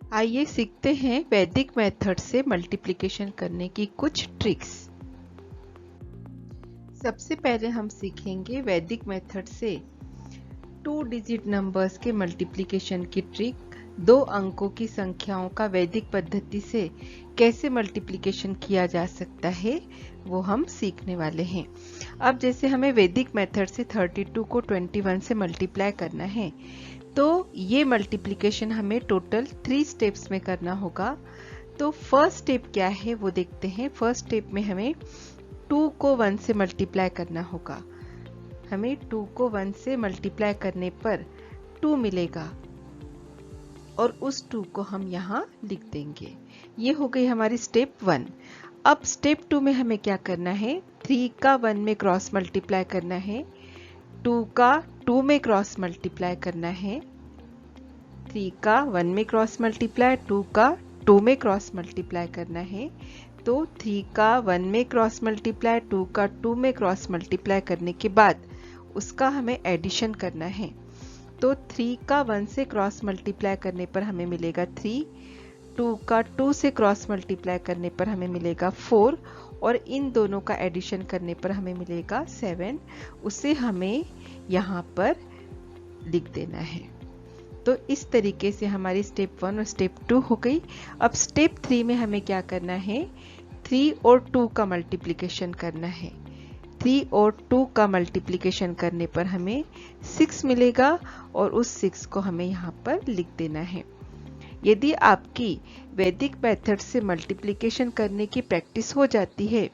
आइए सीखते हैं वैदिक मेथड से मल्टीप्लिकेशन करने की कुछ ट्रिक्स। सबसे पहले हम सीखेंगे वैदिक मेथड से 2 डिजिट नंबर्स के मल्टीप्लिकेशन की ट्रिक। 2 अंकों की संख्याओं का वैदिक पद्धति से कैसे मल्टीप्लिकेशन किया जा सकता है वो हम सीखने वाले हैं। अब जैसे हमें वैदिक मेथड से 32 को 21 से मल्टीप्लाई करना है, तो ये मल्टीप्लिकेशन हमें टोटल 3 स्टेप्स में करना होगा। तो फर्स्ट स्टेप क्या है वो देखते हैं। फर्स्ट स्टेप में हमें 2 को 1 से मल्टीप्लाई करना होगा। हमें 2 को 1 से मल्टीप्लाई करने पर 2 मिलेगा और उस 2 को हम यहाँ लिख देंगे। ये हो गई हमारी स्टेप 1। अब स्टेप 2 में हमें क्या करना है, 3 का 1 में क्रॉस मल्टीप्लाई करना है, 2 का 2 में क्रॉस मल्टीप्लाई करना है, 3 का 1 में क्रॉस मल्टीप्लाई, 2 का 2 में क्रॉस मल्टीप्लाई करना है। तो 3 का 1 में क्रॉस मल्टीप्लाई, 2 का 2 में क्रॉस मल्टीप्लाई करने के बाद उसका हमें एडिशन करना है। तो 3 का 1 से क्रॉस मल्टीप्लाई करने पर हमें मिलेगा 3, 2 का 2 से क्रॉस मल्टीप्लाई करने पर हमें मिलेगा 4 और इन दोनों का एडिशन करने पर हमें मिलेगा 7। उसे हमें यहाँ पर लिख देना है। तो इस तरीके से हमारी स्टेप 1 और स्टेप 2 हो गई। अब स्टेप 3 में हमें क्या करना है, 3 और 2 का मल्टीप्लिकेशन करना है। 3 और 2 का मल्टीप्लिकेशन करने पर हमें 6 मिलेगा और उस 6 को हमें यहाँ पर लिख देना है। यदि आपकी वैदिक मेथड से मल्टीप्लिकेशन करने की प्रैक्टिस हो जाती है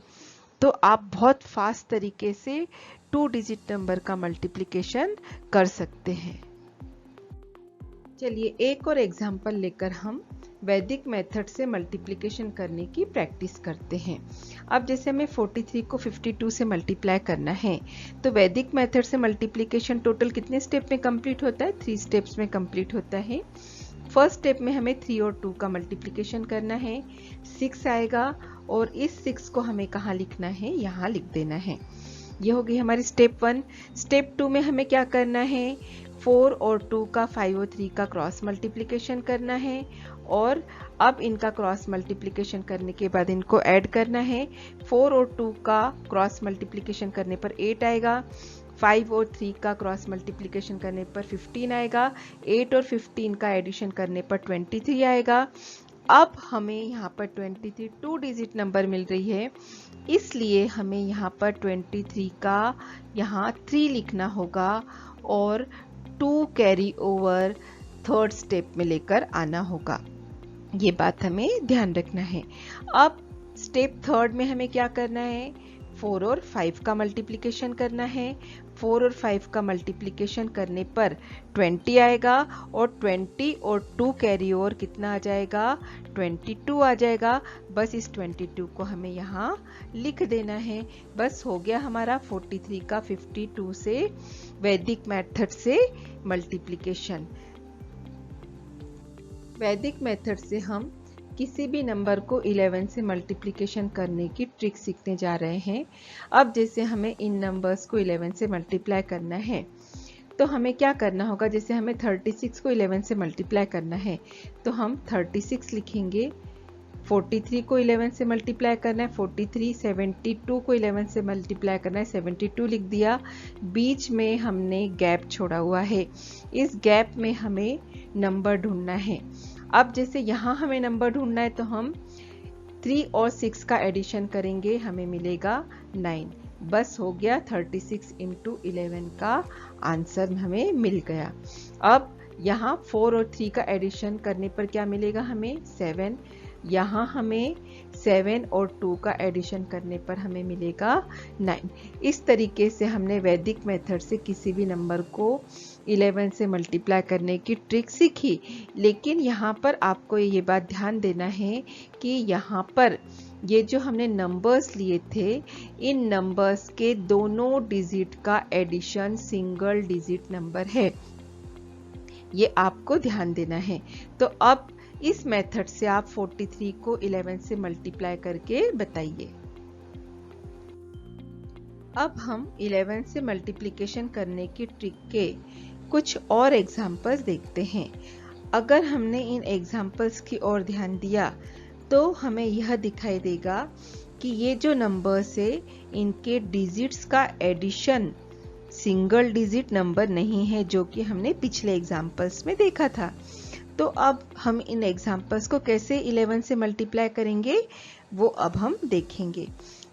तो आप बहुत फास्ट तरीके से 2 डिजिट नंबर का मल्टीप्लिकेशन कर सकते हैं। चलिए एक और एग्जाम्पल लेकर हम वैदिक मेथड से मल्टीप्लिकेशन करने की प्रैक्टिस करते हैं। अब जैसे हमें 43 को 52 से मल्टीप्लाई करना है, तो वैदिक मेथड से मल्टीप्लिकेशन टोटल कितने स्टेप में कंप्लीट होता है, 3 स्टेप्स में कंप्लीट होता है। फर्स्ट स्टेप में हमें 3 और 2 का मल्टीप्लिकेशन करना है, 6 आएगा और इस 6 को हमें कहाँ लिखना है, यहाँ लिख देना है। ये हो गई हमारी स्टेप 1। स्टेप 2 में हमें क्या करना है, 4 और 2 का 5 और 3 का क्रॉस मल्टीप्लिकेशन करना है और अब इनका क्रॉस मल्टीप्लिकेशन करने के बाद इनको ऐड करना है। 4 और 2 का क्रॉस मल्टीप्लिकेशन करने पर 8 आएगा, 5 और 3 का क्रॉस मल्टीप्लिकेशन करने पर 15 आएगा, 8 और 15 का एडिशन करने पर 23 आएगा। अब हमें यहाँ पर 23 2 डिजिट नंबर मिल रही है, इसलिए हमें यहाँ पर 23 का यहाँ 3 लिखना होगा और 2 कैरी ओवर थर्ड स्टेप में लेकर आना होगा। ये बात हमें ध्यान रखना है। अब स्टेप थर्ड में हमें क्या करना है, 4 और 5 का मल्टीप्लिकेशन करना है। 4 और 5 का मल्टीप्लिकेशन करने पर 20 आएगा और 20 और 2 कैरी ओवर कितना आ जाएगा, 22 आ जाएगा। बस इस 22 को हमें यहाँ लिख देना है। बस हो गया हमारा 43 का 52 से वैदिक मेथड से मल्टीप्लिकेशन। वैदिक मेथड से हम किसी भी नंबर को 11 से मल्टीप्लिकेशन करने की ट्रिक सीखने जा रहे हैं। अब जैसे हमें इन नंबर्स को 11 से मल्टीप्लाई करना है, तो हमें क्या करना होगा, जैसे हमें 36 को 11 से मल्टीप्लाई करना है तो हम 36 लिखेंगे। 43 को 11 से मल्टीप्लाई करना है 43, 72 को 11 से मल्टीप्लाई करना है 72 लिख दिया। बीच में हमने गैप छोड़ा हुआ है, इस गैप में हमें नंबर ढूंढना है। अब जैसे यहाँ हमें नंबर ढूंढना है तो हम 3 और 6 का एडिशन करेंगे, हमें मिलेगा 9। बस हो गया, 36 इंटू 11 का आंसर हमें मिल गया। अब यहाँ 4 और 3 का एडिशन करने पर क्या मिलेगा, हमें 7। यहाँ हमें 7 और 2 का एडिशन करने पर हमें मिलेगा 9। इस तरीके से हमने वैदिक मेथड से किसी भी नंबर को 11 से मल्टीप्लाई करने की ट्रिक सीखी। लेकिन यहाँ पर आपको ये बात ध्यान देना है कि यहाँ पर ये जो हमने नंबर्स लिए थे, इन नंबर्स के दोनों डिजिट का एडिशन सिंगल डिजिट नंबर है, ये आपको ध्यान देना है। तो अब इस मेथड से आप 43 को 11 से मल्टीप्लाई करके बताइए। अब हम 11 से मल्टीप्लिकेशन करने की ट्रिक के कुछ और एग्जाम्पल्स देखते हैं। अगर हमने इन एग्जाम्पल्स की ओर ध्यान दिया तो हमें यह दिखाई देगा कि ये जो नंबर्स है इनके डिजिट्स का एडिशन सिंगल डिजिट नंबर नहीं है, जो कि हमने पिछले एग्जाम्पल्स में देखा था। तो अब हम इन एग्जाम्पल्स को कैसे 11 से मल्टीप्लाई करेंगे वो अब हम देखेंगे।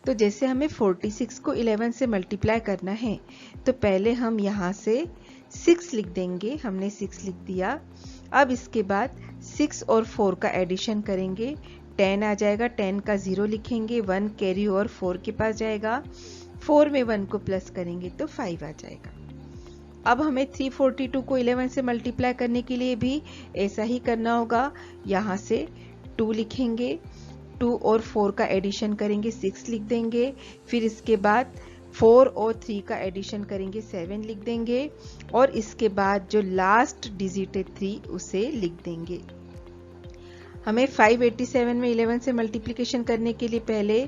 तो जैसे हमें 46 को 11 से मल्टीप्लाई करना है तो पहले हम यहाँ से 6 लिख देंगे। हमने 6 लिख दिया। अब इसके बाद 6 और 4 का एडिशन करेंगे, 10 आ जाएगा। 10 का 0 लिखेंगे, 1 कैरी ओवर 4 के पास जाएगा। 4 में 1 को प्लस करेंगे तो 5 आ जाएगा। अब हमें 342 को 11 से मल्टीप्लाई करने के लिए भी ऐसा ही करना होगा। यहाँ से 2 लिखेंगे, 2 और 4 का एडिशन करेंगे, 6 लिख देंगे। फिर इसके बाद 4 और 3 का एडिशन करेंगे, 7 लिख देंगे। और इसके बाद जो लास्ट डिजिट है 3 उसे लिख देंगे। हमें 587 में 11 से मल्टीप्लिकेशन करने के लिए पहले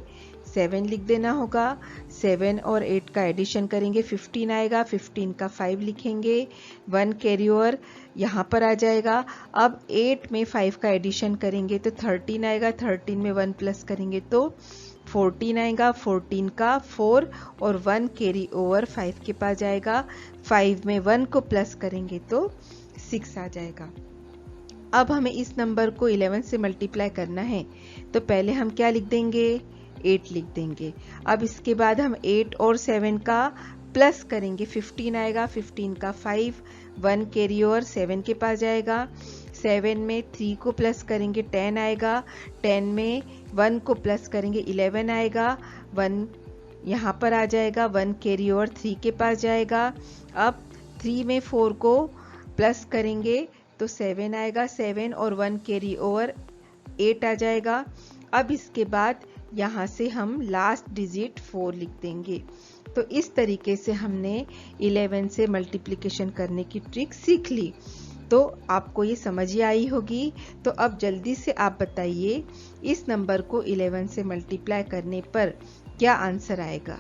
7 लिख देना होगा। 7 और 8 का एडिशन करेंगे, 15 आएगा। 15 का 5 लिखेंगे, 1 कैरी ओवर यहाँ पर आ जाएगा। अब 8 में 5 का एडिशन करेंगे तो 13 आएगा। 13 में 1 प्लस करेंगे तो 14 आएगा। 14 का 4 और 1 कैरी ओवर 5 के पास जाएगा। 5 में 1 को प्लस करेंगे तो 6 आ जाएगा। अब हमें इस नंबर को 11 से मल्टीप्लाई करना है तो पहले हम क्या लिख देंगे, 8 लिख देंगे। अब इसके बाद हम 8 और 7 का प्लस करेंगे, 15 आएगा। 15 का 5, 1 कैरी ओवर 7 के पास जाएगा। 7 में 3 को प्लस करेंगे, 10 आएगा। 10 में 1 को प्लस करेंगे, 11 आएगा। 1 यहाँ पर आ जाएगा, 1 कैरी ओवर 3 के पास जाएगा। अब 3 में 4 को प्लस करेंगे तो 7 आएगा। 7 और 1 कैरी ओवर 8 आ जाएगा। अब इसके बाद यहाँ से हम लास्ट डिजिट 4 लिख देंगे। तो इस तरीके से हमने 11 से मल्टीप्लिकेशन करने की ट्रिक सीख ली। तो आपको ये समझ ही आई होगी। तो अब जल्दी से आप बताइए इस नंबर को 11 से मल्टीप्लाई करने पर क्या आंसर आएगा।